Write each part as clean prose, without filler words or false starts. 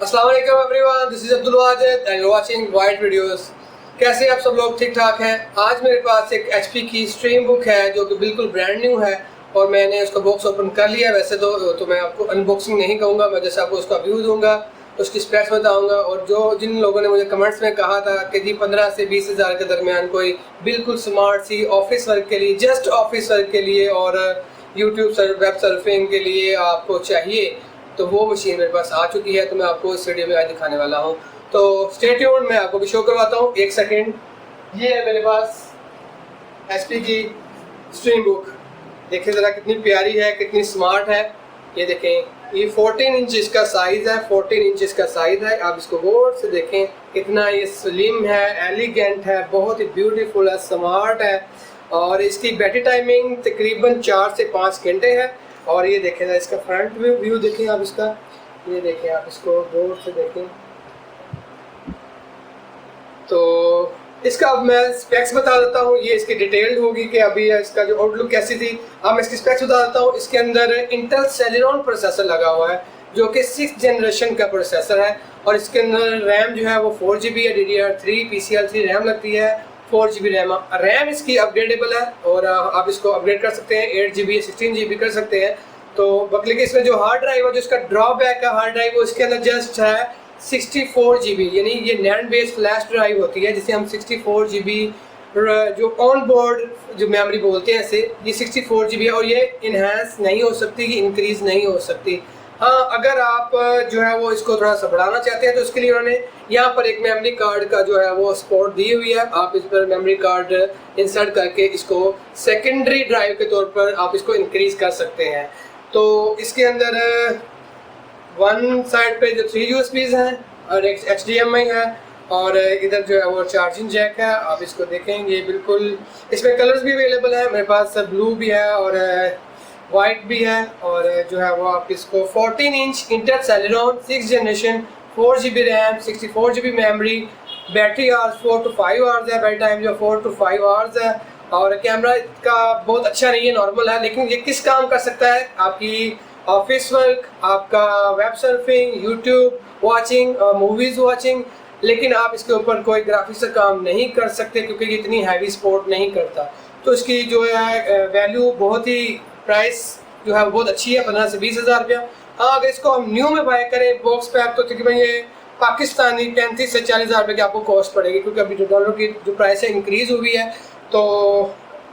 अस्सलाम वालेकुम everyone, this is Abdul Wajid and you watching white videos. कैसे आप सब लोग? ठीक ठाक हैं। आज मेरे पास एक एचपी की स्ट्रीम बुक है जो कि बिल्कुल ब्रांड न्यू है और मैंने उसका बॉक्स ओपन कर लिया। वैसे तो मैं आपको अनबॉक्सिंग नहीं कहूँगा, मैं जैसे आपको उसका व्यू दूंगा, उसकी स्पेक्स बताऊंगा। और जिन लोगों ने मुझे कमेंट्स में कहा था कि जी 15 से 20 हज़ार के दरमियान कोई बिल्कुल स्मार्ट सी ऑफिस वर्क के लिए, जस्ट ऑफिस वर्क के लिए और यूट्यूब वेब सर्फिंग के लिए आपको चाहिए, तो वो मशीन मेरे पास आ चुकी है। तो मैं आपको इस वीडियो में आज दिखाने वाला हूँ, तो स्टे ट्यून्ड। मैं आपको भी शो करवाता हूँ। एक सेकेंड, ये है मेरे पास एचपी की स्ट्रीम बुक। देखिए ज़रा कितनी प्यारी है, कितनी स्मार्ट है। ये देखें, ये 14 इंच इसका साइज़ है, 14 इंच इसका साइज़ है। आप इसको गौर से देखें, कितना ये स्लिम है, एलिगेंट है, बहुत ही ब्यूटीफुल है, स्मार्ट है। और इसकी बैटरी टाइमिंग तकरीबन 4 से 5 घंटे है। और ये देखें ना, इसका फ्रंट व्यू देखें आप इसका, ये देखें आप इसको गौर से देखें। तो इसका अब मैं स्पेक्स बता देता हूँ। ये इसकी डिटेल्ड होगी कि अभी इसका जो आउटलुक कैसी थी। अब मैं इसकी स्पेक्स बता देता हूँ। इसके अंदर इंटेल सेलेरॉन प्रोसेसर लगा हुआ है जो कि 6th जनरेशन का प्रोसेसर है। और इसके अंदर रैम जो है वो 4GB है, DDR3 PCL3 रैम लगती है, 4GB रैम इसकी अपग्रेडेबल है और आप इसको अपग्रेड कर सकते हैं, 8GB 16GB कर सकते हैं। तो बकली के इसमें जो हार्ड ड्राइव है, जो इसका ड्रॉबैक है हार्ड ड्राइव, वो इसके अंदर जस्ट है 64GB, यानी ये नैंड बेस्ड फ्लैश ड्राइव होती है जिसे हम 64GB जो ऑन बोर्ड जो मेमोरी बोलते हैं इसे, ये 64GB है और ये इन्हेंस नहीं हो सकती, कि इंक्रीज़ नहीं हो सकती। हाँ, अगर आप जो है वो इसको थोड़ा सा बढ़ाना चाहते हैं तो उसके लिए उन्होंने यहाँ पर एक मेमोरी कार्ड का जो है वो सपोर्ट दी हुई है। आप इस पर मेमोरी कार्ड इंसर्ट करके इसको सेकेंडरी ड्राइव के तौर पर आप इसको इंक्रीज़ कर सकते हैं। तो इसके अंदर वन साइड पे जो 3 USBs हैं और एक HDMI है और इधर जो है वो चार्जिंग जैक है। आप इसको देखेंगे, बिल्कुल इसमें कलर्स भी अवेलेबल है मेरे पास, ब्लू भी है और वाइट भी है। और जो है वो आप इसको 14 inch Intel Celeron 6th generation, 4GB RAM, 64GB memory, battery hours 4 to 5 hours है, बैटरी टाइम जो 4 to 5 आवर्स है। और कैमरा का बहुत अच्छा नहीं है, नॉर्मल है, लेकिन ये किस काम कर सकता है? आपकी ऑफिस वर्क, आपका web surfing, YouTube watching, movies watching. लेकिन आप इसके ऊपर कोई ग्राफिक्स का काम नहीं कर सकते क्योंकि ये इतनी हैवी सपोर्ट नहीं करता। तो इसकी जो है वैल्यू बहुत ही, प्राइस जो है बहुत अच्छी है, 15 से 20 हज़ार रुपया। हाँ, अगर इसको हम न्यू में बाय करें बॉक्स पैक तो तकरीबन ये पाकिस्तानी 35 से 40 हज़ार रुपये की आपको कॉस्ट पड़ेगी, क्योंकि अभी जो डॉलर की जो प्राइस है इंक्रीज़ हुई है। तो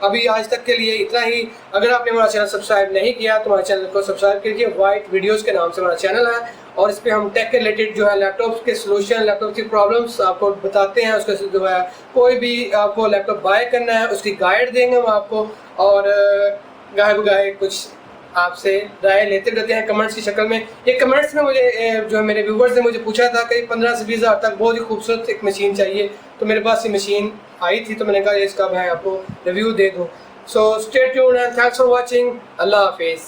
अभी आज तक के लिए इतना ही। अगर आपने हमारा चैनल सब्सक्राइब नहीं किया तो हमारे चैनल को सब्सक्राइब कीजिए। वाइट वीडियोस के नाम से हमारा चैनल है और इस पर हम टेक के रिलेटेड जो है लैपटॉप के सोल्यूशन, लैपटॉप की प्रॉब्लम्स आपको बताते हैं। उसका जो है कोई भी आपको लैपटॉप बाय करना है उसकी गाइड देंगे हम आपको, और गाय बगाए कुछ आपसे राय लेते रहते हैं कमेंट्स की शक्ल में। ये कमेंट्स में मुझे जो मेरे व्यूवर्स ने मुझे पूछा था कि 15 से 20 हज़ार तक बहुत ही खूबसूरत एक मशीन चाहिए, तो मेरे पास ये मशीन आई थी तो मैंने कहा इसका मैं आपको रिव्यू दे दूँ। So stay tuned and thanks for watching. अल्लाह हाफिज़।